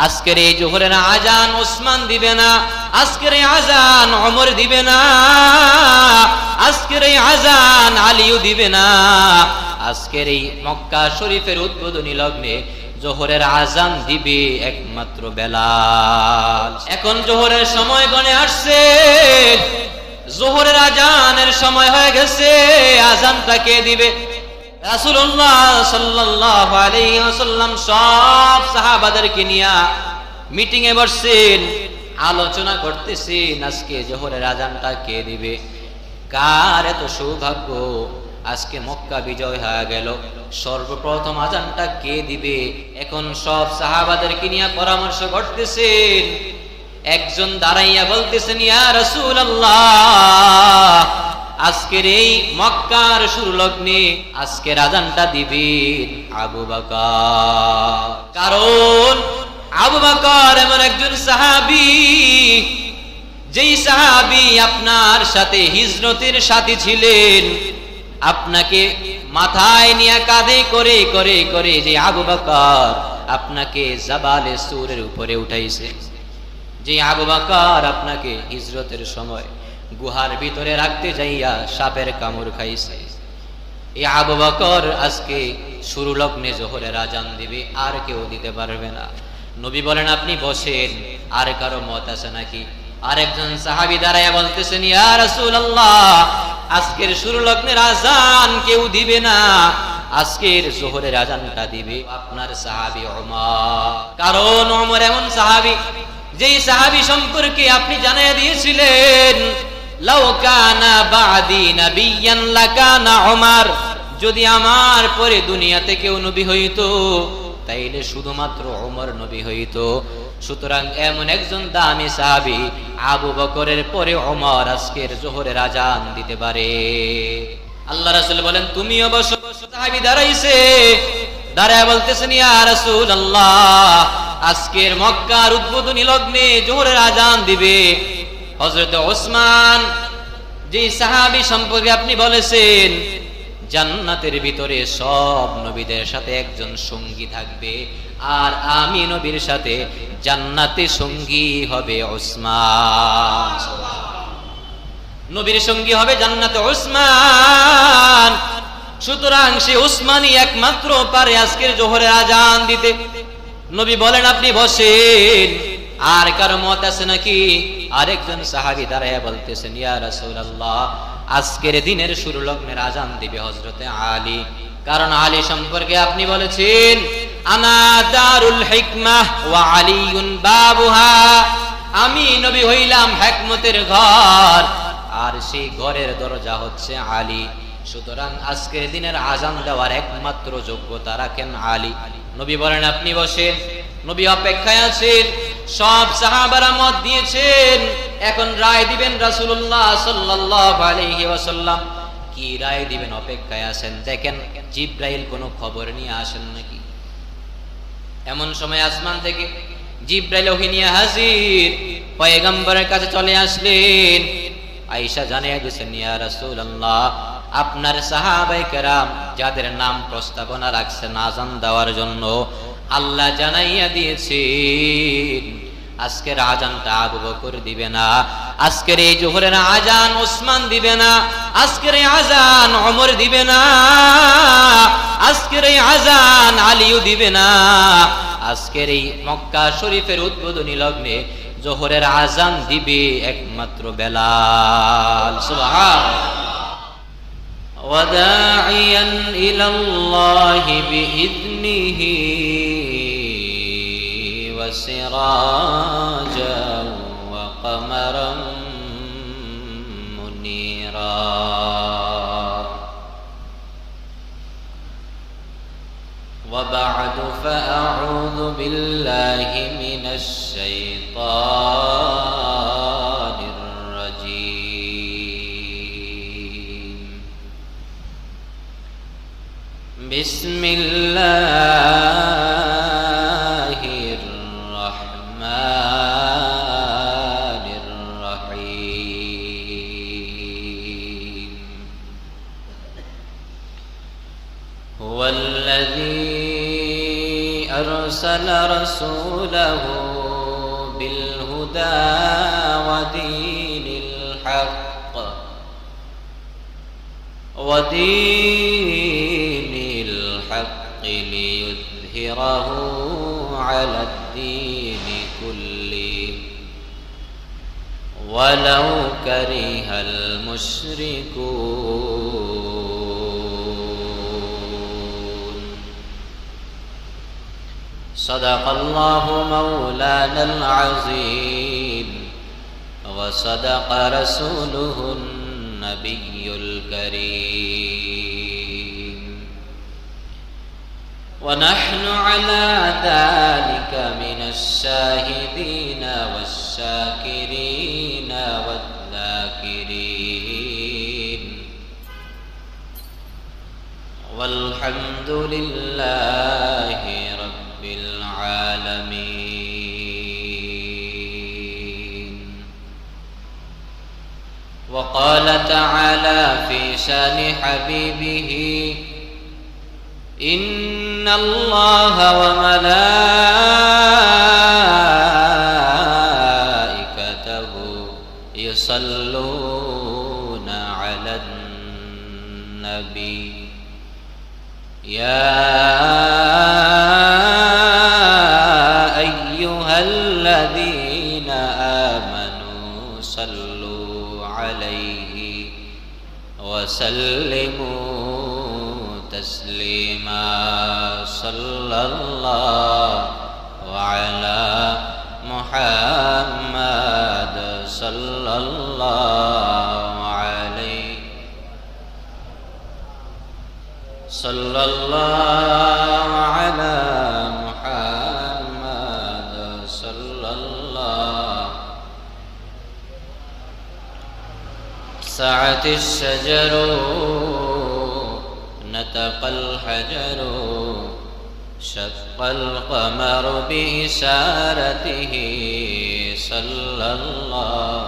আজকের এই জোহরের আজান ওসমান দিবে না, আজকের এই আজান ওমর দিবে না, আজকের এই আজান আলীও দিবে না। আজকের এই মক্কা শরীফের উদ্বোধনী লগ্নে জোহরের আজান দিবে একমাত্র বেলাল। এখন জোহরের সময় গণে আসছে, জোহরের আজানের সময় হয়ে গেছে। আজানটা কে দিবে? রাসূলুল্লাহ সাল্লাল্লাহু আলাইহি ওয়াসাল্লাম সব সাহাবাদেরকে নিয়ে মিটিং এ বসছেন, আলোচনা করতেছেন আজকে জোহরের আজানটা কে দিবে। কার এত সৌভাগ্য, আজকে মক্কা বিজয় হয়ে গেল, সর্বপ্রথম আজানটা কে দিবে? এখন সব সাহাবাদেরকে নিয়ে পরামর্শ করতেছেন। একজন দাঁড়াইয়া বলতেছেন, ইয়া রাসূলুল্লাহ, আজকের এই মক্কার শুরু লগ্নে আজকের আজানটা দিবেন আবু বকর। কারণ আবু বকর এমন একজন সাহাবী, যেই সাহাবী আপনার সাথে হিজরতের সাথী ছিলেন, আপনাকে মাথায় নিয়ে কাঁধে করে করে করে যে আবু বকর আপনাকে জাবালে সূরের উপরে উঠাইছে, যে আবু বকর আপনাকে হিজরতের সময় গুহার ভিতরে রাখতে যাইয়া সাপের কামড় খাইছে, এই আবু বকর আজকে শুরু লগ্নে জোহরের আজান দিবে, আর কেউ দিতে পারবে না। নবী বলেন, আপনি বসেন, আর কারো মত আছে নাকি? আরেকজন সাহাবী দাঁড়ায়া বলতেছেন, ইয়া রাসূলুল্লাহ, আজকের শুরু লগ্নের আজান কেউ দিবে না, আজকের জোহরের আজানটা দিবে আপনার সাহাবী ওমর। কারণ ওমর এমন সাহাবী, যেই সাহাবী সম্পর্কে আপনি জানিয়ে দিয়েছিলেন, লাউ কানা বাদি নাবিয়ান লাকানা ওমর, যদি আমার পরে দুনিয়াতে কেউ নবী হইতো তাইলে শুধুমাত্র ওমর নবী হইতো। সুতরাং এমন একজন দামি সাহাবী আবু বকরের পরে ওমর আজকের জোহরের আজান দিতে পারে। আল্লাহ রাসূল বলেন, তুমিও বসো। সাহাবী দাঁড়াইছে, দাঁড়ায় বলতেছেন, ইয়া রাসূলুল্লাহ, আজকের মক্কার উদ্বোধনী লগ্নে জোহরের আজান দিবে হযরত ওসমান, যে সাহাবী সম্পর্কে আপনি বলেছেন জান্নাতের ভিতরে সব নবীদের সাথে একজন সঙ্গী থাকবে, আর আমি নবীর সাথে জান্নাতে সঙ্গী হবে ওসমান। নবীর সঙ্গী হবে জান্নাতে ওসমান। সুতরাং সে ওসমানই একমাত্র পারে আজকের জোহরের আজান দিতে। নবী বলেন, আপনি বসেন, আর কারো মত আছে নাকি? আরেকজন সাহাবী দাঁড়ায়া বলতেছেন, ইয়া রাসূলুল্লাহ, আজকের দিনের শুরু লগ্নের আজান দিবে হযরতে আলী। কারণ আলী সম্পর্কে আপনি বলেছেন, আনা দারুল হিকমাহ ওয়া আলীউন বাবুহা, আমি নবী হইলাম হিকমতের ঘর, আর সেই ঘরের দরজা হচ্ছে আলী। সুতরাং আজকের দিনের আজান দেওয়ার একমাত্র যোগ্যতা রাখেন আলী। নবী বলেন, আপনি বসেন। নবী অপেক্ষায় আছেন, সব সাহাবারা মত দিয়েছেন, এখন রায় দিবেন রাসূলুল্লাহ সাল্লাল্লাহু আলাইহি ওয়াসাল্লাম। কি রায় দিবেন অপেক্ষায় আছেন। দেখেন জিবরাইল কোনো খবর নিয়ে আসেন নাকি? এমন সময় আসমান থেকে জিবরাইল ওহী নিয়ে হাজির, পয়গম্বরের কাছে চলে আসলেন। আয়েশা জানিয়ে দিয়েছেন, ইয়া রাসূলুল্লাহ, আপনার সাহাবায়ে কেরাম যাদের নাম প্রস্তাবনা রাখছেন আজান দেওয়ার জন্য, আল্লাহ জানাইয়া দিয়েছেন আজকের আজানটা আবু বকর দিবে না, আজকের এই জোহরের আজান ওসমান দিবে না, আজকের এই আজান ওমর দিবে না, আজকের এই আজান আলীও দিবে না। আজকের এই মক্কা শরীফের উদ্বোধনী লগ্নে জোহরের আজান দিবে একমাত্র বেলাল। সুবহানাল্লাহ। ওয়াদাইয়ান ইলাল্লাহি বিইذনিহি وسراجا وقمرا منيرا وبعد فأعوذ بالله من الشيطان الرجيم بسم الله الرحمن الرحيم هو الذي أرسل رسوله رسوله بالهدى ودين الحق ليظهره على الدين كله ولو كره المشركون. صدق الله مولانا العظيم وصدق رسوله النبي الكريم، ونحن على ذلك من الشاهدين والشاكرين والذاكرين، والحمد لله رب العالمين. وقال تعالى في شان حبيبه: إن الله وملائكته يصلون على النبي يا أيها الذين آمنوا صلوا عليه وسلموا تسليما. صلى الله على محمد صلى الله عليه صلى الله على محمد صلى الله. سعت الشجر نطق الحجر شق القمر بإشارته صلى الله.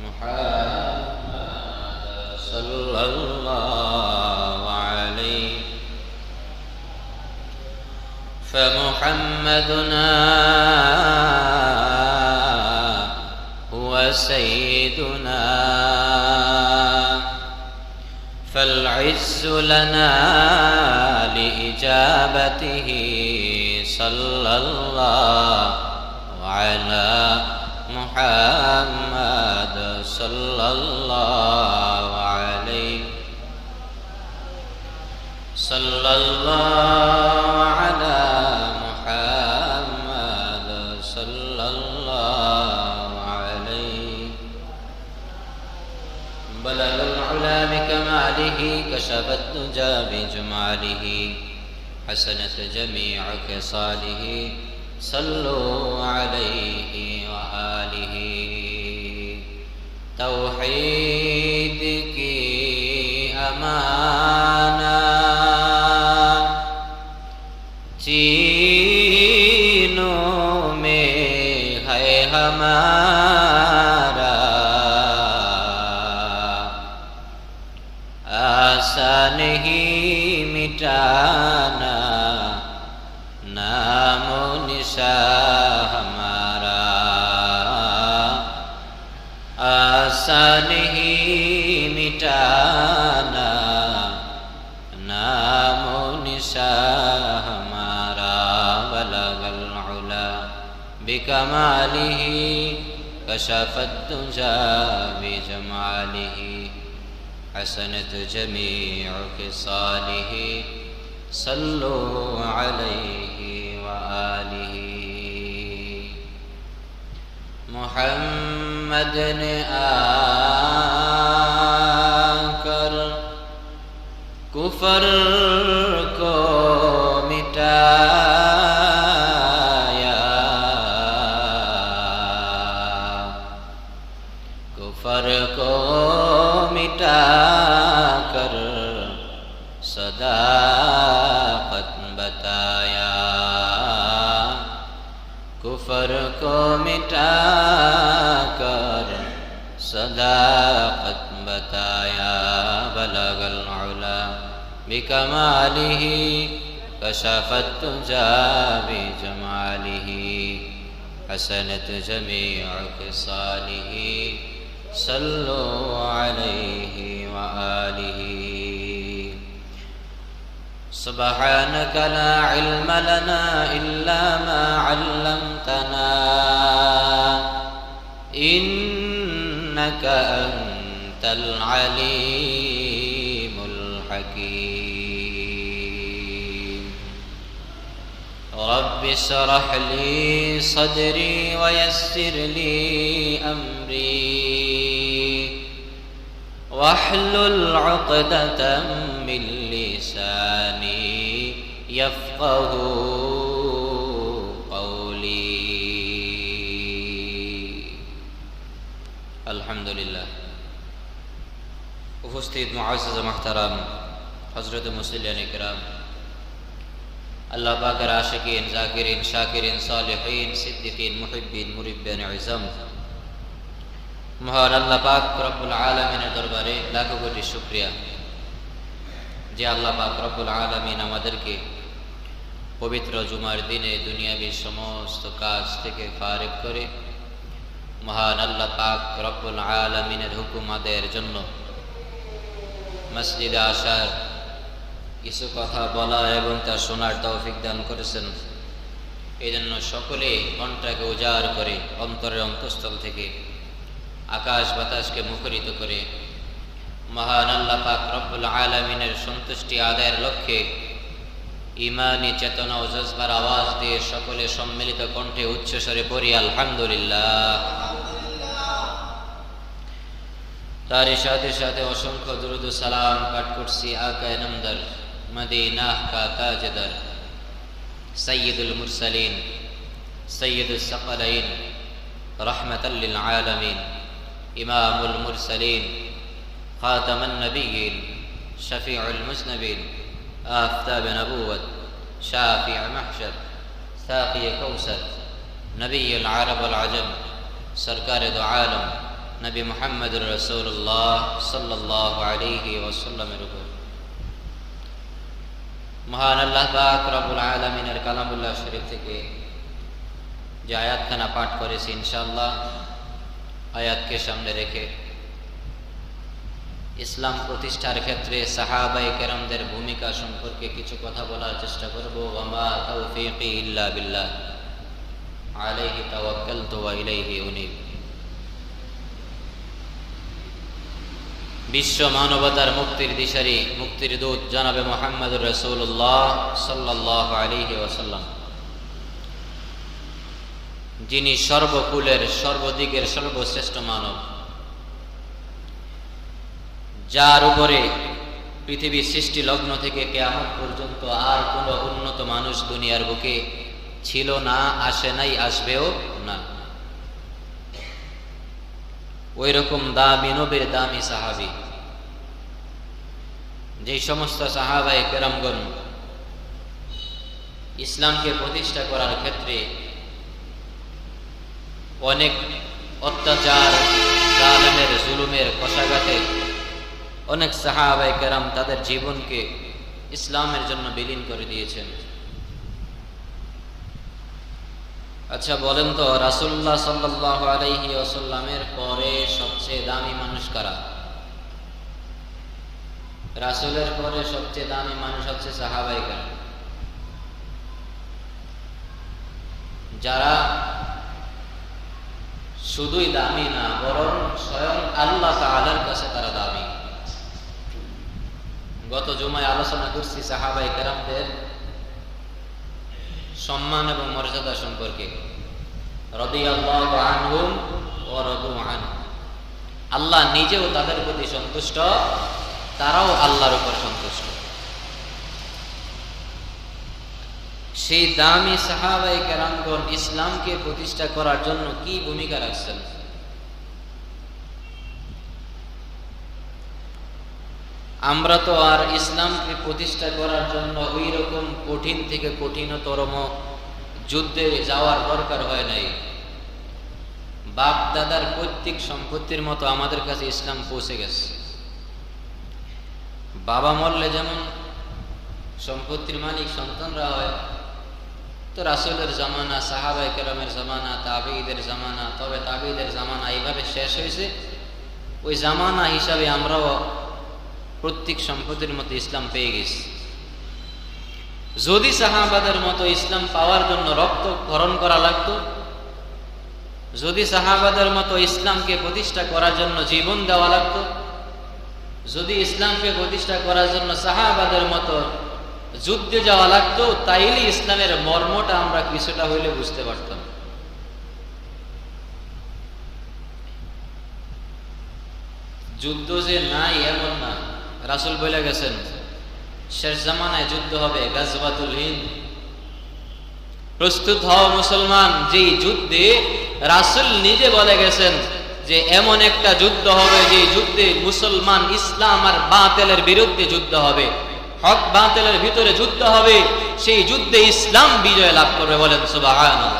محمد صلى الله عليه. فمحمدنا هو سيدنا، فالعز لنا لإجابته صلى الله على محمد صلى الله عليه. صلى الله على محمد صلى الله عليه. بلغ العلا بكماله كشف الدجى بجماله حسنت جميع خصاله صلوا عليه وآله. توحید کی امانہ چینوں میں ہے ہمارا، آسان نہیں مٹانا نام و نشان ہمارا، آسان ہی مٹانا نام و نشان ہمارا۔ بلغ العلا بکمالہ کشف الدجى بجمالہ حسنت جميع خصاله صلوا عليه وآله۔ محمد نے آ کر کفر کو مٹایا، کفر کو مٹا کر صداقت بتایا، کفر कुफर को मिटा कर सदाकत बताया बलगल उला बिकमालिही कशफत तुजा बिजमालिही हसनत जमीअ खिसालिही सल्लु अलैहि व आलिही सुब्हानक ला इल्म लना इल्ला मा अल्लमतना इन्नक अंतल अलीमुल हकीम रब्बि इश्रह ली सदरी व यस्सिर ली अमरी वहलुल उक़दतम मिन लिसानी यफ़क़हू क़ौली। अल्हम्दुलिल्लाह। उपस्थित मुअज़्ज़ज़ मुहतरम हज़रत मुसल्लिन इकराम, अल्लाह पाकेर आशिकीन, जाकिरीन, शाकिरीन, सालिहीन, सिद्दीकीन, मुहिब्बीन, मुरिब्बीन इज़म, মহান আল্লাহ পাক রব্বুল আলামিনের দরবারে লাখো কোটি শুকরিয়া যে আল্লাহ পাক রব্বুল আলামিন আমাদেরকে পবিত্র জুমার দিনে দুনিয়াবি সমস্ত কাজ থেকে ফারিগ করে মহান আল্লাহ পাক রব্বুল আলামিনের হুকুম আদায়ের জন্য মসজিদে আসার, কিছু কথা বলা এবং তা শোনার তৌফিক দান করেছেন। এই জন্য সকলে মনটাকে উজাড় করে অন্তরের অন্তঃস্থল থেকে আকাশ বাতাসকে মুখরিত করে মহান আল্লাহ পাক রব্বুল আলামিনের সন্তুষ্টি আদায়ের লক্ষ্যে ঈমানি চেতনা ও জজবার আওয়াজ দিয়ে সকলে সম্মিলিত কণ্ঠে উচ্চস্বরে পড়ি আলহামদুলিল্লাহ। তার সাথে সাথে অসংখ্য দুরূদ ও সালাম পাঠ করছি আকায়ে নামদার, মদিনাহ কা তাজদার, সাইয়্যিদুল মুরসালিন, সাইয়্যিদুস সাকালাইন, রাহমাতাল লিল আলামিন, ইমামুল মুরসালিন, খাতামান নবিয়্যিন, শফিউল মুজনবিন, আফতাব নবুওয়াত, শাফিউ মাহশর, সাকি কৌসর, নবিয়ুল আরব ওয়াল আজম, সরকারে দো আলম নবী মুহাম্মদুর রাসূলুল্লাহ সাল্লাল্লাহু আলাইহি ওয়াসাল্লামের উপর মহান আল্লাহ পাক রব্বুল আলামিনের কালামুল্লাহ শরীফ থেকে যে আয়াতখানা পাঠ করেছি, ইনশাআল্লাহ আয়াতকে সামনে রেখে ইসলাম প্রতিষ্ঠার ক্ষেত্রে সাহাবায়ে কেরামদের ভূমিকা সম্পর্কে কিছু কথা বলার চেষ্টা করব। ওয়া মা তাওফীকি ইল্লা বিল্লাহ আলাইহি তাওয়াক্কালতু ওয়া ইলাইহি উনীব। বিশ্ব মানবতার মুক্তির দিশারি, মুক্তির দূত জনাবে মুহাম্মদুর রাসূলুল্লাহ সাল্লাল্লাহু আলাইহি ওয়াসাল্লাম, যিনি সর্বকুলের সর্বদিকের সর্বশ্রেষ্ঠ মানব, যার উপরে পৃথিবীর সৃষ্টি লগ্ন থেকে কিয়ামত পর্যন্ত আর কোনো উন্নত মানুষ দুনিয়ার বুকে ছিল না, আসে নাই, আসবেও না। ওই রকম দামি নবীর দামি সাহাবী, যে সমস্ত সাহাবায়ে কেরামগণ ইসলামকে প্রতিষ্ঠা করার ক্ষেত্রে অনেক অত্যাচার, জালেমের, জুলুমের কষাঘাতে অনেক সাহাবায়ে কেরাম তাদের জীবনকে ইসলামের জন্য বিলীন করে দিয়েছেন। আচ্ছা বলেন তো, রাসূলুল্লাহ সাল্লাল্লাহু আলাইহি ওয়াসাল্লামের পরে সবচেয়ে দামি মানুষ কারা? রাসূলের পরে সবচেয়ে দামি মানুষ হচ্ছে সাহাবায়ে কেরাম, যারা শুধুই দামি না, বরং স্বয়ং আল্লাহ তাআলার কাছে তারা দামি। গত জুমায় আলোচনা করছি সাহাবায়ে কেরামদের সম্মান এবং মর্যাদা সম্পর্কে। রাদিয়াল্লাহু আনহুম ওয়া রাদু আনহু, আল্লাহ নিজেও তাদের প্রতি সন্তুষ্ট, তারাও আল্লাহর উপর সন্তুষ্ট। সেই দামি সাহাবায়ে কেরামগণ ইসলামকে প্রতিষ্ঠা করার জন্য কি ভূমিকা রাখছেন? আমরা তো আর ইসলামকে প্রতিষ্ঠা করার জন্য ওই রকম কঠিন থেকে কঠিনতরম যুদ্ধে যাওয়ার দরকার হয় নাই। বাপ দাদার পৈতৃক সম্পত্তির মতো আমাদের কাছে ইসলাম পৌঁছে গেছে। বাবা মরলে যেমন সম্পত্তির মালিক সন্তানরা হয়, তো রাসূলের জামানা, সাহাবায়ে কেরামের জামানা, তাবেঈদের জামানা, তবে তাবেঈদের জামানা এইভাবে শেষ হয়েছে। ওই জামানা হিসাবে আমরাও প্রত্যেক সম্পত্তির মতো ইসলাম পেয়ে গেছি। যদি সাহাবাদের মতো ইসলাম পাওয়ার জন্য রক্ত ক্ষরণ করা লাগতো, যদি সাহাবাদের মতো ইসলামকে প্রতিষ্ঠা করার জন্য জীবন দেওয়া লাগতো, যদি ইসলামকে প্রতিষ্ঠা করার জন্য সাহাবাদের মতো যুদ্ধে যাওয়া লাগতো, তাইলে ইসলামের মর্মটা আমরা কিছুটা হইলে বুঝতে পারতাম। যুদ্ধ যে নাই এমন না, রাসূল বলে গেছেন শেষ জামানায় যুদ্ধ হবে, গাজওয়াতুল হিন্দ। প্রস্তুত হও মুসলমান, যেই যুদ্ধে রাসূল নিজে বলে গেছেন যে এমন একটা যুদ্ধ হবে যে যুদ্ধে মুসলমান ইসলাম আর বাতিলের বিরুদ্ধে যুদ্ধ হবে, হক বাতিলের ভিতরে যুদ্ধ হবে, সেই যুদ্ধে ইসলাম বিজয় লাভ করবে। বলেন সুবহানাল্লাহ।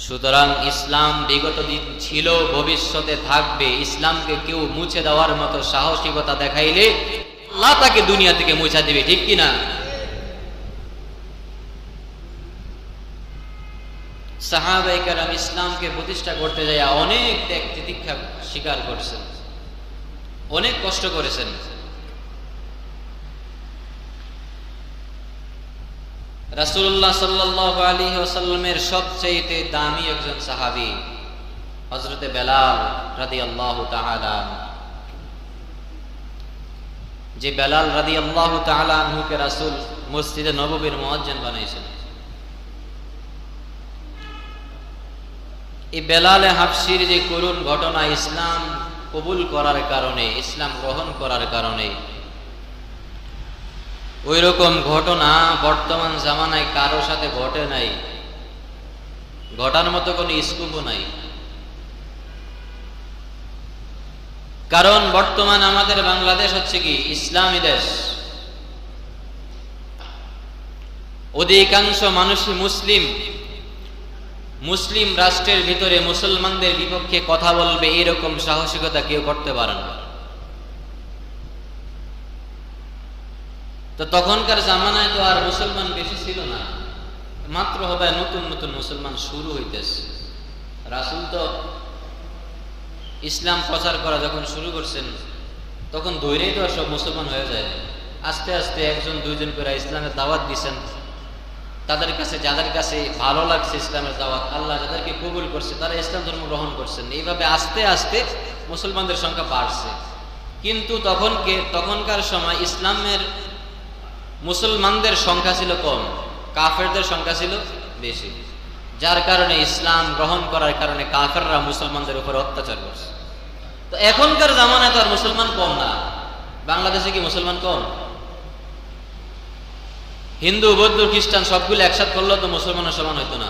সুতরাং ইসলাম বিগত দিন ছিল, ভবিষ্যতে থাকবে। ইসলামকে কেউ মুছে দেওয়ার মতো সাহসিকতা দেখাইলে আল্লাহ তাকে দুনিয়া থেকে মুছে দিবে, ঠিক কিনা? সাহাবায়ে কেরাম ইসলামকে প্রতিষ্ঠা করতে যায় অনেক ত্যাগ তিতিক্ষা স্বীকার করেছেন, অনেক কষ্ট করেছেন। রাসূলুল্লাহ সাল্লাল্লাহু আলাইহি ওয়াসাল্লামের সবচেয়ে দামি একজন সাহাবী হযরতে বেলাল রাদিয়াল্লাহু তাআলা, যে বেলাল রাদিয়াল্লাহু তাআলা আনহুকে রাসূল মসজিদে নববীর মুয়াজ্জিন বানাইছেন। এই বেলালে হাবশির যে করুণ ঘটনা, ইসলাম কবুল করার কারণে, ইসলাম গ্রহণ করার কারণে, ওই রকম ঘটনা বর্তমান জামানায় কারো সাথে ঘটে নাই, ঘটার মতো কোনো স্কোপও নাই। কারণ বর্তমান আমাদের বাংলাদেশ হচ্ছে কি ইসলামী দেশ, অধিকাংশ মানুষই মুসলিম। মুসলিম রাষ্ট্রের ভিতরে মুসলমানদের বিপক্ষে কথা বলবে এরকম সাহসিকতা কেউ করতে পারে না। তো তখনকার জামানায় তো আর মুসলমান বেশি ছিল না, মাত্র হবে নতুন নতুন মুসলমান শুরু হইতেছে। রাসূল তো ইসলাম প্রচার করা যখন শুরু করছেন, তখন ধৈর্যই তো সব মুসলমান হয়ে যায়। আস্তে আস্তে একজন দুইজন করে ইসলামের দাওয়াত দিচ্ছেন, তাদের কাছে যাদের কাছে ভালো লাগছে ইসলামের দাওয়াত, আল্লাহ যাদেরকে কবুল করছে তারা ইসলাম ধর্ম গ্রহণ করছেন। এইভাবে আস্তে আস্তে মুসলমানদের সংখ্যা বাড়ছে। কিন্তু তখনকার সময় ইসলামের মুসলমানদের সংখ্যা ছিল কম, কাফেরদের সংখ্যা ছিল বেশি, যার কারণে ইসলাম গ্রহণ করার কারণে কাফেররা মুসলমানদের উপর অত্যাচার করছে। তো এখনকার জামানায় তো আর মুসলমান কম না। বাংলাদেশে কি মুসলমান কম? হিন্দু, বৌদ্ধ, খ্রিস্টান সবগুলো একসাথে করলেও তো মুসলমানের সমান হইতো না।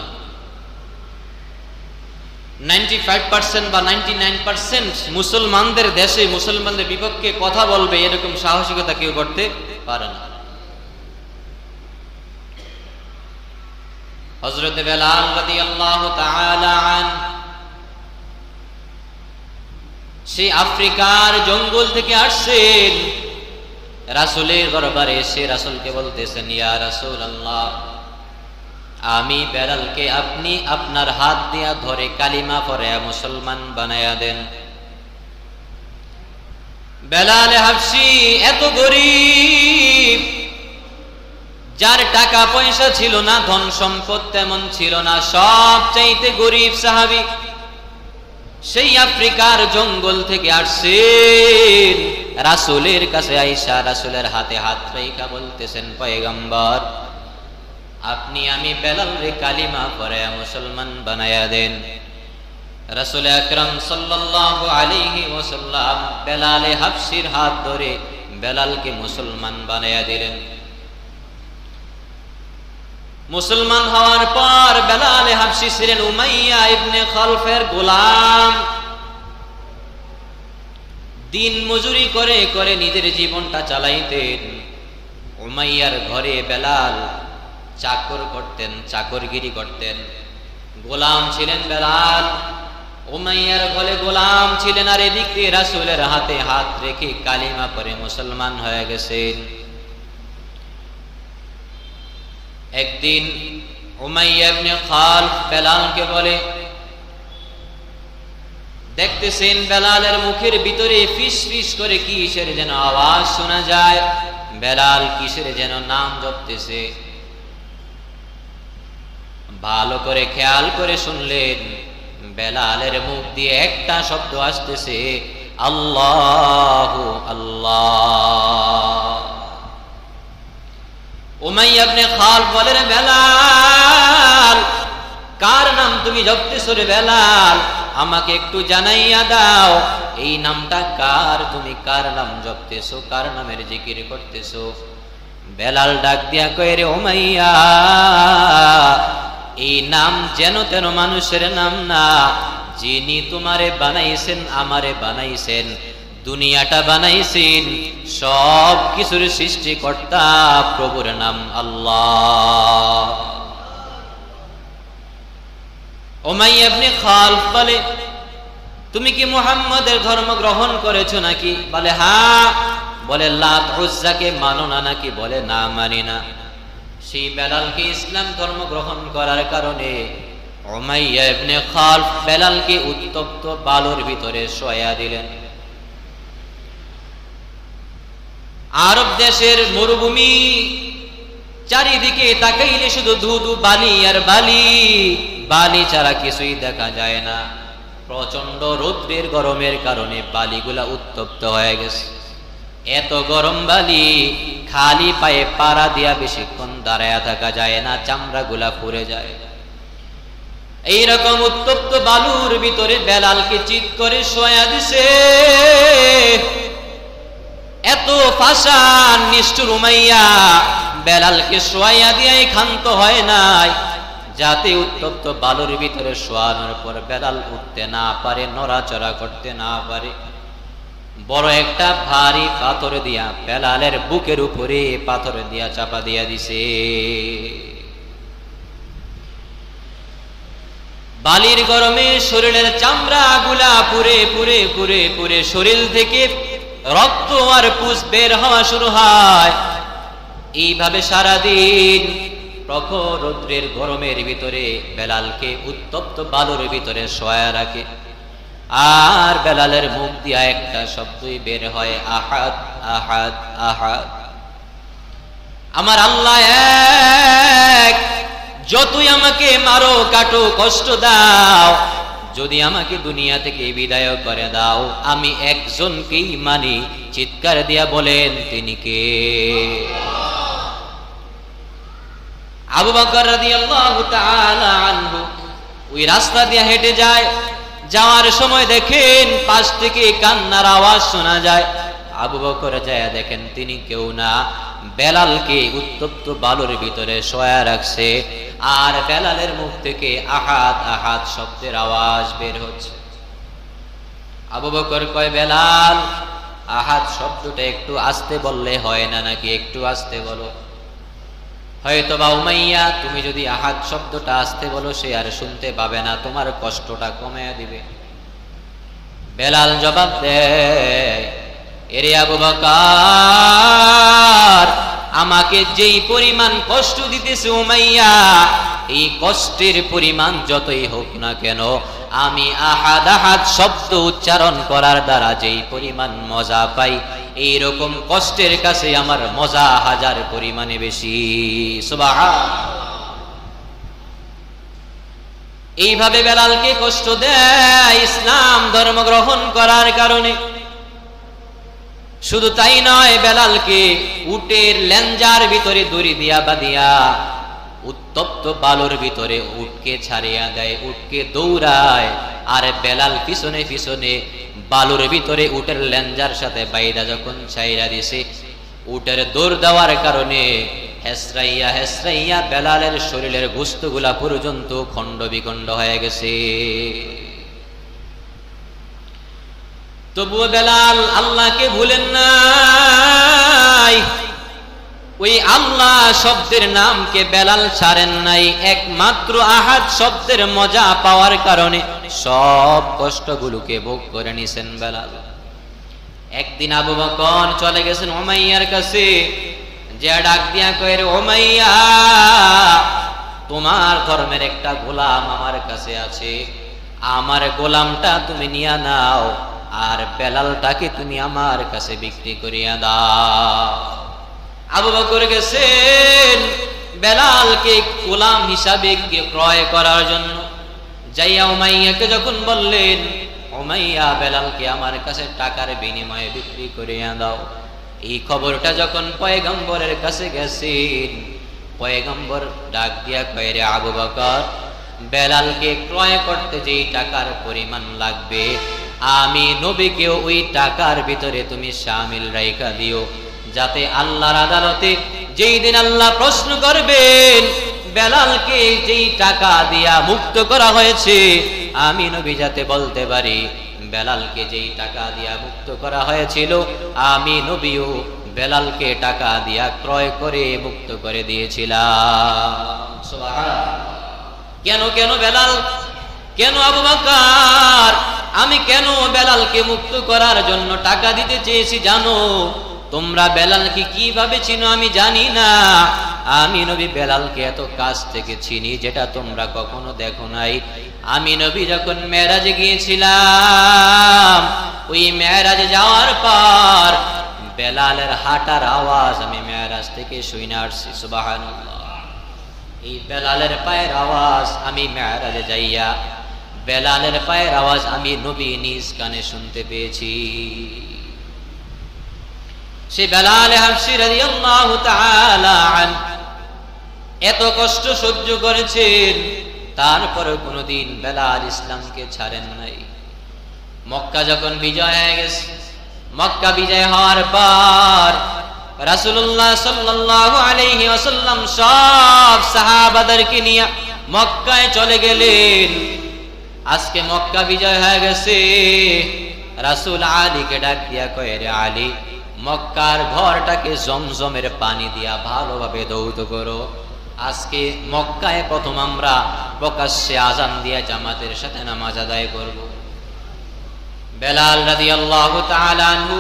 95% বা 99% মুসলমানদের দেশে মুসলমানদের বিপক্ষে কথা বলবে এরকম সাহসিকতা কেউ করতে পারে না। হযরত বেলাল রাদিয়াল্লাহু তাআলা আনহু সেই আফ্রিকার জঙ্গল থেকে আসছেন, রাসূলের দরবারে এসে রাসূলকে বলতেছেন, ইয়া রাসূলুল্লাহ, আমি বেলালকে আপনি আপনার হাত দিয়া ধরে কালিমা পড়ে মুসলমান বানায়া দেন। বেলাল হাবশী এত গরীব, যার টাকা পয়সা ছিল না, ধন সম্পদ তেমন ছিল না, সবচাইতে গরীব সাহাবী, সেই আফ্রিকার জঙ্গল থেকে আসছেন রাসূলের কাছে আইসা রাসূলের হাতে হাত রাইখা বলতেছেন, পয়গম্বর, আপনি আমি বেলাল রে কালিমা পড়ে মুসলমান বানায়া দেন। রাসূল আকরাম সাল্লাল্লাহু আলাইহি ওয়াসাল্লাম বেলাল হাবশীর হাত ধরে বেলালকে মুসলমান বানায়া দিলেন। মুসলমান হওয়ার পর বেলাল হাবশী ছিলেন উমাইয়া ইবনে খালফের গোলাম। দিন মজুরি করে করে নিজের জীবনটা চালাইতেন। উমাইয়ার ঘরে বেলাল চাকর করতেন, চাকরগিরি করতেন, গোলাম ছিলেন বেলাল। উমাইয়ার ঘরে গোলাম ছিলেন, আর এদিক দিয়ে রাসূলের হাতে হাত রেখে কালিমা পড়ে মুসলমান হয়ে গেছেন। একদিন উমাইয়া ইবনে খালফ বেলালকে বলে, দেখতেছেন বেলালের মুখের ভিতরে ফিস ফিস করে কিসের যেন আওয়াজ শোনা যায়, বেলাল কিসের যেন নাম জপতেছে। ভালো করে খেয়াল করে শুনলেন, বেলালের মুখ দিয়ে একটা শব্দ আসতেছে, আল্লাহু আল্লাহ। উমাইয়া ইবনে খালফ বলে, রে বেলাল, কার নাম তুমি জপতেছো রে বেলাল? আমাকে একটু জানাইয়া দাও, এই নামটা কার? তুমি কার নাম জপতেছো, কার নামের জিকির করতেছো? বেলাল ডাক দিয়া কয়, রে উমাইয়া, এই নাম যেন তেন মানুষের নাম না, যিনি তোমারে বানাইছেন, আমারে বানাইছেন, দুনিয়াটা বানাইছেন, সব কিছুর সৃষ্টিকর্তা প্রভুর নাম আল্লাহ। উমাইয়া ইবনে খালফ বলে, তুমি কি মুহাম্মাদের ধর্ম গ্রহণ করেছো নাকি? বলে হ্যাঁ। বলে লাত উজ্জাকে মানো না নাকি? বলে না, মানি না। সেই বেলালকে ইসলাম ধর্ম গ্রহণ করার কারণে উমাইয়া ইবনে খালফ বেলালকে উত্তপ্ত বালুর ভিতরে শোয়া দিলেন। আরব দেশের মরুভূমি, চারিদিকে তাকাইলে শুধু ধুধু বালি আর বালি, বালি ছাড়া কিছুই দেখা যায় না। প্রচন্ড রৌদ্রের গরমের কারণে বালিগুলা উত্তপ্ত হয়ে গেছে। এত গরম বালি, খালি পায়ে পাড়া দিয়া বেশিক্ষণ দাঁড়ায় থাকা যায় না, চামড়াগুলা পুড়ে যায়। এইরকম উত্তপ্ত বালুর ভিতরে বেলালকে চিৎ করে শোয়া দিছে। এত পাষাণ নিষ্ঠুর উমাইয়া বেলালকে শোয়া দিয়াই ক্ষান্ত হয় নাই, যাতে উত্তপ্ত বালুর ভিতরে শোয়ানোর পর বেলাল উঠতে না পারে, নড়াচড়া করতে না পারে। বড় একটা ভারী পাথর দিয়া বেলালের বুকের উপরে পাথর দিয়া চাপা দিয়া দিছে। বালির গরমে শরীরের চামড়া গুলা পুরে পুরে পুরে পুরে শরীর থেকে রক্ত আর পুষ বের হওয়া শুরু হয়। এইভাবে সারাদিন প্রখর রৌদ্রের গরমের ভিতরে বেলালকে উত্তপ্ত বালুর ভিতরে শোয়া রাখে। আর বেলালের মুখ দিয়া একটা শব্দই বের হয়, আহাদ আহাদ আহাদ। আমার আল্লাহ এক, যতই আমাকে মারো কাটো কষ্ট দাও, যদি আমাকে দুনিয়া থেকে বিদায় করে দাও, আমি একজনকেই মানি। চিৎকার দিয়া বলেন, তিনি কে? আবু বকর রাদিয়াল্লাহু তাআলা আনহু ওই রাস্তা দিয়ে হেঁটে যায়। যাওয়ার সময় দেখেন পাশ থেকে কান্নার আওয়াজ শোনা যায়। আবু বকর যায় দেখেন তিনি কেউ না, বেলালকে উত্তপ্ত বালুর ভিতরে শোয়া রাখছে। আর বেলালের মুখ থেকে আহাদ আহাদ শব্দের আওয়াজ বের হচ্ছে। আবু বকর কয়, বেলাল, আহাদ শব্দটা একটু আস্তে বললে হয় না নাকি? একটু আস্তে বলো। হয়তো বা উমাইয়া, তুমি যদি আহাদ শব্দটা আস্তে বলো, সে আর শুনতে পাবে না, তোমার কষ্টটা কমিয়ে দিবে। বেলাল জবাব দেয়, এরে আবু বকর, আমাকে যেই পরিমাণ কষ্ট দিতেছে উমাইয়া, এই কষ্টের পরিমাণ যতই হোক না কেন, আমি আহাদ আহাদ শব্দ উচ্চারণ করার দ্বারা যেই পরিমাণ মজা পাই, এইরকম কষ্টের কাছে আমার মজা হাজার পরিমাণে বেশি। সুবহানাল্লাহ। এইভাবে বেলালকে কষ্ট দেয় ইসলাম ধর্ম গ্রহণ করার কারণে। শুধু তাই নয়, বেলালকে উটের লেঞ্জার ভিতরে দড়ি দিয়া বাঁধিয়া উত্তপ্ত বালুর ভিতরে উটকে ছাড়িয়া দেয়, উটকে দৌড়ায়। আর বেলাল পিছনে পিছনে বালুর ভিতরে উটের লেঞ্জার সাথে বাইদা যখন ছাইরা দিছে, উটের দৌড় দেওয়ার কারণে হেসরাইয়া হেসরাইয়া বেলালের শরীরের গোশতগুলা পর্যন্ত খণ্ড বিখণ্ড হয়ে গেছে। তবুও বেলাল আল্লাহকে ভুলেন নাই। ওই আল্লাহ শব্দের নামকে বেলাল ছাড়েন নাই, একমাত্র আহাদ শব্দের মজা পাওয়ার কারণে সব কষ্টগুলোকে ভোগ করে নিছেন বেলাল। একদিন আবু বকর চলে গেছেন উমাইয়ার কাছে, যে ডাক দিয়া কয়, রে উমাইয়া, তোমার ধর্মের একটা গোলাম আমার কাছে আছে, আমার গোলামটা তুমি নিয়ে নাও, আর বেলালটাকে তুমি আমার কাছে বিক্রি করিয়া দাও। আবু বকর গেছেন বেলালকে গোলাম হিসাবে ক্রয় করার জন্য। যাইয়া উমাইয়াকে যখন বললেন, উমাইয়া, বেলালকে আমার কাছে টাকার বিনিময়ে বিক্রি করিয়া দাও। এই খবরটা যখন পয়গম্বরের কাছে গেছেন, পয়গম্বর ডাক দিয়া কয়, রে আবু বকর, বেলালকে ক্রয় করতে যেই টাকার পরিমাণ লাগবে, আমি নবীকেও ওই টাকার ভিতরে তুমি শামিল রাইখা দিও, যাতে আল্লাহর আদালতে যেই দিন আল্লাহ প্রশ্ন করবেন, বেলালকে যেই টাকা দিয়া মুক্ত করা হয়েছে, আমি নবী যাতে বলতে পারি, বেলালকে যেই টাকা দিয়া মুক্ত করা হয়েছিল, আমি নবীও বেলালকে টাকা দিয়া ক্রয় করে মুক্ত করে দিয়েছিলাম। সুবহানাল্লাহ। কেন কেন বেলাল, কেন আবু বকর, আমি কেন বেলালকে মুক্ত করার জন্য টাকা দিতে চেয়েছি জানো? তোমরা বেলালকে কিভাবে চিনো আমি জানি না, আমি নবী বেলালকে এত কাছ থেকে চিনি যেটা তোমরা কখনো দেখো নাই। আমি নবী যখন মেরাজে গিয়েছিলাম, ওই মেরাজে যাওয়ার পর বেলালের হাঁটার আওয়াজ আমি মেরাজ থেকে শুনে আসছি। সুবহানাল্লাহ। এই বেলালের পায়ের আওয়াজ আমি মেরাজে যাইয়া বেলালের পায়ের আওয়াজ আমি নবী নিজ কানে শুনতে পেয়েছি। সে বেলাল হাবশী রাদিয়াল্লাহু তাআলা আনহু এত কষ্ট সহ্য করেছেন, তারপরে কোনোদিন বেলাল ইসলামকে ছাড়েন নাই। মক্কা যখন বিজয় হয়ে গেছে, মক্কা বিজয় হওয়ার পর রাসূলুল্লাহ সাল্লাল্লাহু আলাইহি ওয়াসাল্লাম সব সাহাবাদেরকে নিয়ে মক্কায় চলে গেলেন। আজকে মক্কা বিজয় হয়ে গেছে, রাসূল আলীকে ডাক দিয়া কয়, রে আলী, মক্কার ঘরটাকে জমজমের পানি দিয়া ভালোভাবে ধৌত করো। আজকে মক্কায় প্রথম আমরা প্রকাশ্যে আজান দিয়া জামাতের সাথে নামাজ আদায় করব। বেলাল রাদিয়াল্লাহু তাআলা আনহু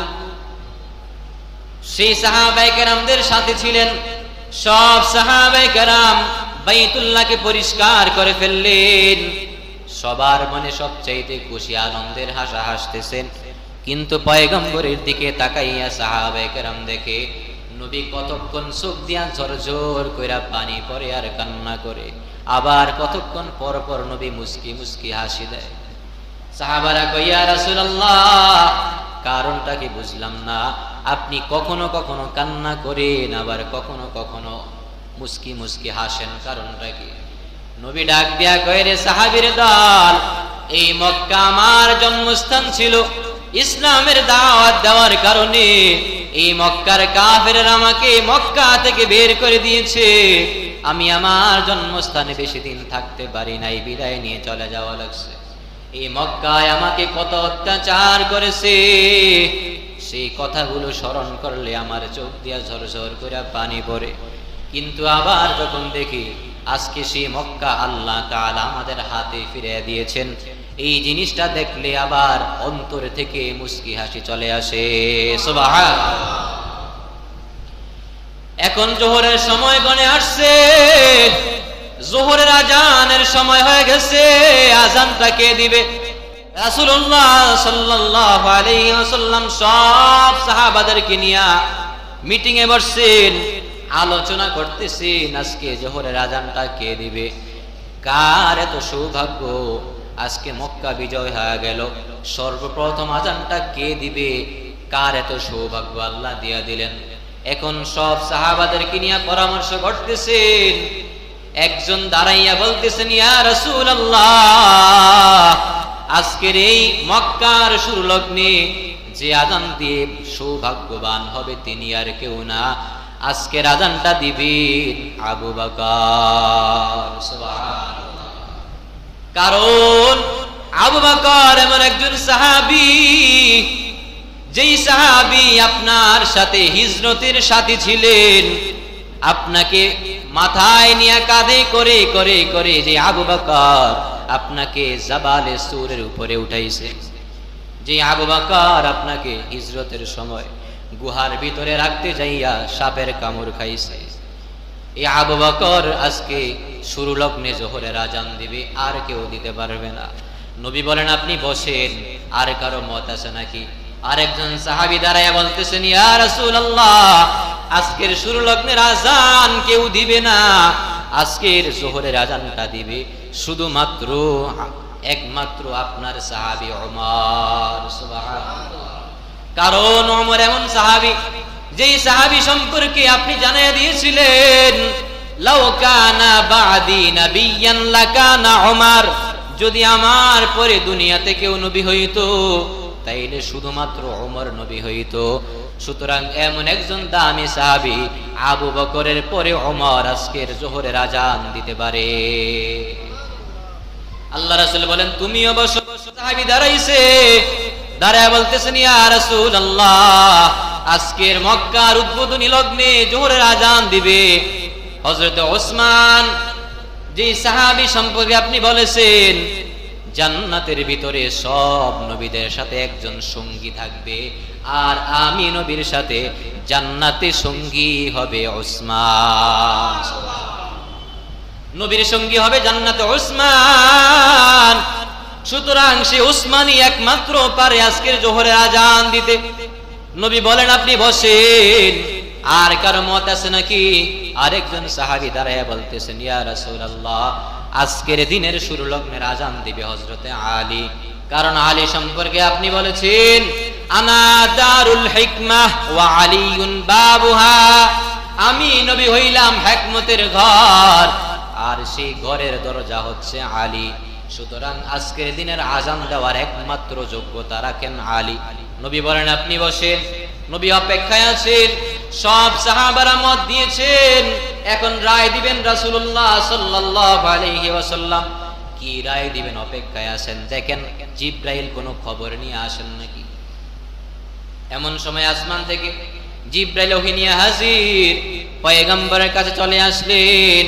সেই সাহাবায়ে কেরামদের সাথে ছিলেন। সব সাহাবায়ে কেরাম বাইতুল্লাহকে পরিষ্কার করে ফেললেন। সবার মনে সবচাইতে খুশি আনন্দের হাসি হাসতেছেন, কিন্তু পয়গম্বরের দিকে তাকাইয়া সাহাবায়ে কেরাম দেখে নবী কতক্ষণ চোখ দিয়া ঝরঝর কইরা পানি পড়ে আর কান্না করে, আবার কতক্ষণ পর পর নবী মুস্কি মুস্কি হাসি দেয়। সাহাবারা কয়, ইয়া রাসূলুল্লাহ, কারণটা কি বুঝলাম না, আপনি কখনো কখনো কান্না করেন, আবার কখনো কখনো মুস্কি মুস্কি হাসেন, কারণটা কি? নবী ডাক দিয়া কয়, রে সাহাবীর দল, এই মক্কা আমার জন্মস্থান ছিল। ইসলামের দাওয়াত দেওয়ার কারণে এই মক্কার কাফেররা আমাকে মক্কা থেকে বের করে দিয়েছে। আমি আমার জন্মস্থানে বেশি দিন থাকতে পারি নাই, বিদায় নিয়ে চলে যাওয়া লাগছে। এই মক্কায় আমাকে কত অত্যাচার করেছে, সেই কথাগুলো স্মরণ করলে আমার চোখ দিয়া ঝরঝর করে পানি পড়ে। কিন্তু আবার যখন দেখি আজকে সেই মক্কা আল্লাহ তাআলা আমাদের হাতে ফিরে দিয়েছেন, এই জিনিসটা দেখলে আবার অন্তর থেকে মুস্কি হাসি চলে আসে। সুবহানাল্লাহ। এখন জোহরের সময় গণে আসছে, জোহরের আজানের সময় হয়ে গেছে। আজানটা কে দিবে? রাসূলুল্লাহ সাল্লাল্লাহু আলাইহি ওয়াসাল্লাম সব সাহাবাদেরকে নিয়ে মিটিং এ বসছেন, আলোচনা করতেছেন আজকে জোহরের আজানটা কে দিবে। কার এত সৌভাগ্য, আজকে মক্কা বিজয় হয়ে গেল, সর্বপ্রথম আজানটা কে দিবে? কার এত সৌভাগ্য আল্লাহ দিয়া দিলেন। এখন সব সাহাবাদেরকে নিয়ে পরামর্শ করতেছেন। একজন দাঁড়াইয়া বলতেছেন, ইয়া রাসূলুল্লাহ, আজকের এই মক্কার শুরু লগ্নে যে আজান দিয়ে সৌভাগ্যবান হবে তিনি আর কেউ না, আজকের আজানটা দিবেন আবু বকর। সুবহানাল্লাহ। কারণ আবু বকর এমন একজন সাহাবী, যেই সাহাবী আপনার সাথে হিজরতের সাথী ছিলেন, আপনাকে মাথায় নিয়ে কাঁধে করে করে করে যে আবু বকর আপনাকে জাবালে সূরের উপরে উঠাইছে, যে আবু বকর আপনাকে হিজরতের সময় গুহার ভিতরে রাখতে যাইয়া সাপের কামড় খাইছে, এই আবু বকর আজকে শুরু লগ্নে জোহরের আজান দিবে, আর কেউ দিতে পারবে না। নবী বলেন আপনি বসেন, আর কারো মত আছে নাকি? আরেকজন সাহাবী দাঁড়ায় বলতেছেন ইয়া রাসূলুল্লাহ, আজকের শুরু লগ্নের আজান কেউ দিবে না, আজকের জোহরের আজানটা দিবে শুধুমাত্র একমাত্র আপনার সাহাবী ওমর। সুবহানাল্লাহ। কারণ ওমর এমন সাহাবী, যেই সাহাবী সম্পর্কে আপনি জানিয়ে দিয়েছিলেন লাউ কানা বাদি নাবিয়ান লাকানা ওমর, যদি আমার পরে দুনিয়াতে কেউ নবী হইতো তাইলে শুধুমাত্র ওমর নবী হইতো। সুতরাং এমন একজন দামি সাহাবী আবু বকরের পরে ওমর আজকের জোহরের আজান দিতে পারে। আল্লাহ রাসূল বলেন তুমিও বসো। সাহাবী দাঁড়াইছে, দাঁড়ায় বলতেছেন ইয়া রাসূলুল্লাহ, আজকের মক্কার উদ্বোধনী লগ্নে জোহরের আজান দিবে হযরত ওসমান, যে সাহাবী সম্পর্কে আপনি বলেছেন জান্নাতের ভিতরে সব নবীদের সাথে একজন সঙ্গী থাকবে, আর আমি নবীর সাথে জান্নাতে সঙ্গী হবে ওসমান। নবীর সঙ্গী হবে জান্নাতে ওসমান। সুতরাং সে ওসমানই একমাত্র পারে আজকের জোহরের আজান দিতে। নবী বলেন আপনি বসেন, আর কারো মত আছে নাকি? আরেকজন সাহাবী দাঁড়ায় বলতেছেন ইয়া রাসূলুল্লাহ, আজকের দিনের শুরু লগ্নের আজান দিবে হযরতে আলী, কারণ আলী সম্পর্কে আপনি বলেছেন আনা দারুল হিকমাহ ওয়া আলীউন বাবুহা, আমি নবী হইলাম হিকমতের ঘর, আর সেই ঘরের দরজা হচ্ছে আলী। সুতরাং আজকের দিনের আজান দেওয়ার একমাত্র যোগ্যতা রাখেন আলী। নবী বলেন আপনি বসেন। নবী অপেক্ষায় আছেন, সব সাহাবারা মত দিয়েছেন, এখন রায় দিবেন রাসূলুল্লাহ সাল্লাল্লাহু আলাইহি ওয়াসাল্লাম। কি রায় দিবেন অপেক্ষায় আছেন। দেখেন জিবরাইল কোনো খবর নিয়ে আসেন নাকি? এমন সময় আসমান থেকে জিবরাইল ওহী নিয়ে হাজির, পয়গম্বরের কাছে চলে আসলেন।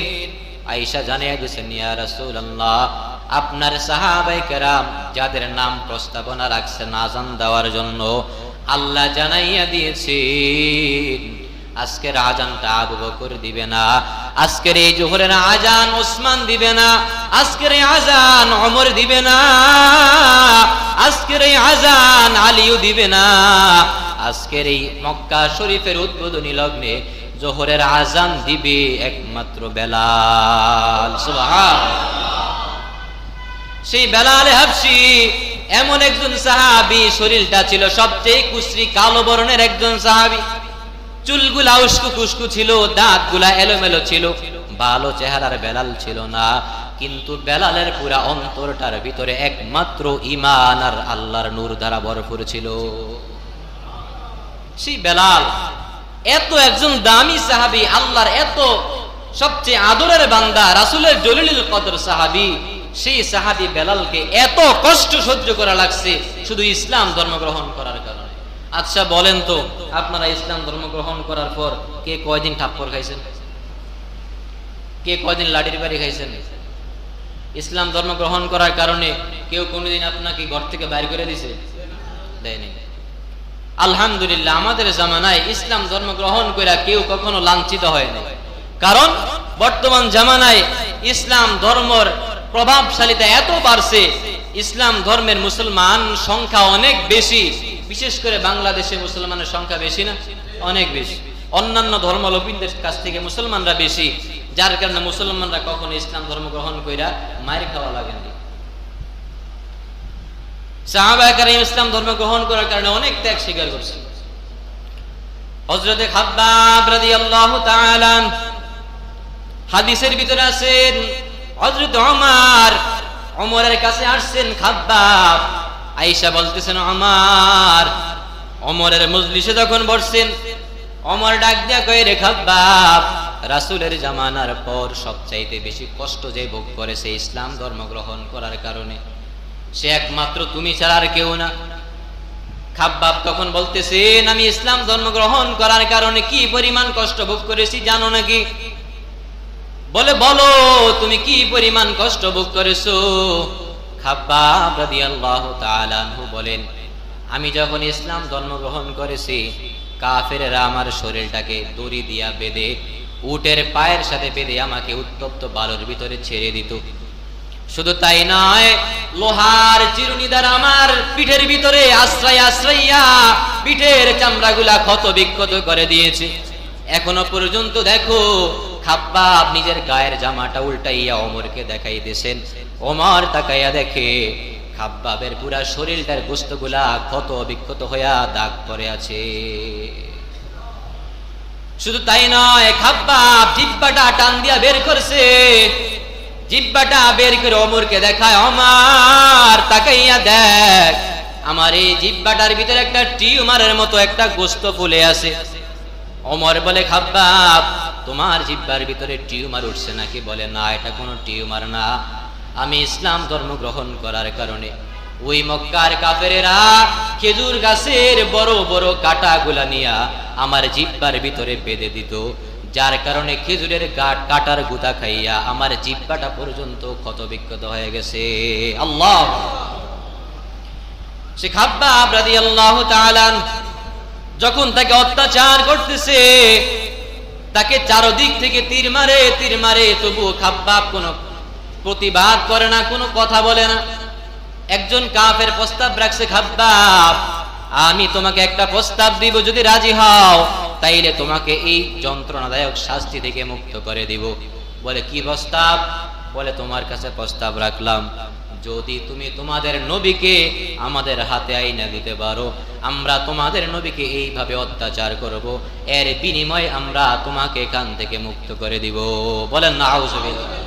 আয়েশা জানিয়ে দিয়েছেন ইয়া রাসূলুল্লাহ, আপনার সাহাবায়ে কেরাম যাদের নাম প্রস্তাবনা রাখছেন আজান দেওয়ার জন্য, আল্লাহ জানাইয়া দিয়েছেন আজকের আজানটা আবু বকর দিবে না, আজকের এই জোহরের আজান ওসমান দিবে না, আজকের এই আজান ওমর দিবে না, আজকের এই আজান আলীও দিবে না। আজকের এই মক্কা শরীফের উদ্বোধনী লগ্নে জোহরের আজান দিবে একমাত্র বেলাল। সুবহানাল্লাহ। সেই বেলাল হাবশী এমন একজন সাহাবী, শরীরটা ছিল সবচেয়ে কুশ্রী কালো বর্ণের একজন সাহাবী, চুলগুলা উস্কু খুস্কু ছিল, দাঁতগুলা এলোমেলো ছিল, ভালো চেহারার বেলাল ছিল না, কিন্তু বেলালের পুরা অন্তরটার ভিতরে একমাত্র ঈমান আর আল্লাহর নূর দ্বারা ভরপুর ছিল। সেই বেলাল এত একজন দামি সাহাবী, আল্লাহর এত সবচেয়ে আদরের বান্দা, রাসূলের জলিলুল কদর সাহাবী, সেই সাহাবী বেলালকে এত কষ্ট সহ্য করা লাগছে শুধু ইসলাম ধর্ম গ্রহণ করার কারণে। আচ্ছা বলেন তো, আপনারা ইসলাম ধর্ম গ্রহণ করার পর কে কয়দিন থাপ্পড় খাইছেন? কে কয়দিন লাঠির বাড়ি খাইছেন? ইসলাম ধর্ম গ্রহণ করার কারণে কেউ কোনোদিন আপনাকে ঘর থেকে বাইর করে দিয়েছে? দেয়নি। আলহামদুলিল্লাহ, আমাদের জামানায় ইসলাম ধর্ম গ্রহণ করে কেউ কখনো লাঞ্ছিত হয়নি। কারণ বর্তমান জামানায় ইসলাম ধর্মের প্রভাবশালীতা এত বাড়ছে, ইসলাম ধর্মের মুসলমান সংখ্যা অনেক বেশি, বিশেষ করে বাংলাদেশে মুসলমানের সংখ্যা বেশি না? অনেক বেশি। অন্যান্য ধর্মাবলম্বীদের কাছ থেকে মুসলমানরা বেশি, যার কারণে মুসলমানরা কখনো ইসলাম ধর্ম গ্রহণ কইরা মায়ের খাওয়া লাগেনি। সাহাবায়ে কেরাম ইসলাম ধর্ম গ্রহণ করার কারণে অনেক ত্যাগ স্বীকার করছে। হযরতে খাব্বাব রাদিয়াল্লাহু তাআলা হাদিসের ভিতরে আছেন, হযরত ওমরের কাছে আসছেন খাব্বাব। আয়েশা বলতেছেন ওমরের মজলিসে যখন বসছেন, ওমর ডাক দিয়া কয় রে খাব্বাব, রাসূলের জামানার পর সবচাইতে বেশি কষ্ট যে ভোগ করেছে ইসলাম ধর্ম গ্রহণ করার কারণে, সে একমাত্র তুমি ছাড়া আর কেউ না। খাব্বাব তখন বলতেছেন, আমি ইসলাম ধর্ম গ্রহণ করার কারণে কি পরিমাণ কষ্ট ভোগ করেছি জানো নাকি? বলে, বলো তুমি কি পরিমাণ কষ্ট ভোগ করেছো? খাব্বাব রাদিয়াল্লাহু তাআলা আনহু বলেন, আমি যখন ইসলাম ধর্ম গ্রহণ করেছি, কাফেরেরা আমার শরীরটাকে দড়ি দিয়া বেঁধে উটের পায়ের সাথে বেঁধে আমাকে উত্তপ্ত বালুর ভিতরে ছেড়ে দিত। শুধু তাই নয়, লোহার চিরুনি দ্বারা আমার পিঠের ভিতরে আশ্রাইয়া পিঠের চামড়াগুলা ক্ষত বিক্ষত করে দিয়েছে। এখনো পর্যন্ত দেখো, খাব্বাব নিজের গায়ের জামাটা উল্টাইয়া ওমরকে দেখাইতেছেন। ওমর তাকাইয়া দেখে খাব্বাবের পুরা শরীরটার গোশতগুলা ক্ষত বিক্ষত হইয়া দাগ পড়ে আছে। শুধু তাই নয়, খাব্বাব জিহ্বাটা টান দিয়া বের করছে। জিহ্বাটা বের করে ওমরকে দেখায়, ওমর তাকাইয়া দেখ, আমার এই জিহ্বাটার ভিতরে একটা টিউমারের মতো একটা গোশত ফুলে আছে। ওমর বলে, খাব্বাব তোমার জিহ্বার ভিতরে টিউমার উঠছে নাকি? বলে, না, এটা কোনো টিউমার না, আমি ইসলাম ধর্ম গ্রহণ করার কারণে ওই মক্কার কাফেরেরা খেজুর গাছের বড় বড় কাঁটাগুলা নিয়া আমার জিহ্বার ভিতরে বেঁধে দিত, যার কারণে খেজুরের কাঁটার গুতা খাইয়া আমার জিহ্বাটা পর্যন্ত ক্ষত বিক্ষত হয়ে গেছে। আল্লাহ! সে খাব্বাব রাদিয়াল্লাহু তাআলা যখন তাকে অত্যাচার করতেছে, তাকে চারদিক থেকে তীর মারে, তবু খাব্বাব কোনো প্রতিবাদ করে না, কোনো কথা বলে না। একজন কাফের প্রস্তাব রাখছে, খাব্বাব আমি তোমাকে একটা প্রস্তাব দিব, যদি রাজি হও তাইলে তোমাকে এই যন্ত্রণাদায়ক শাস্তি থেকে মুক্ত করে দিব। বলে, কি প্রস্তাব? বলে, তোমার কাছে প্রস্তাব রাখলাম, যদি তুমি তোমাদের নবীকে আমাদের হাতে আইনা দিতে পারো, আমরা তোমাদের নবীকে এইভাবে অত্যাচার করব, এর বিনিময়ে আমরা তোমাকে এখান থেকে মুক্ত করে দিব। বলেন নাউজুবিল্লাহ।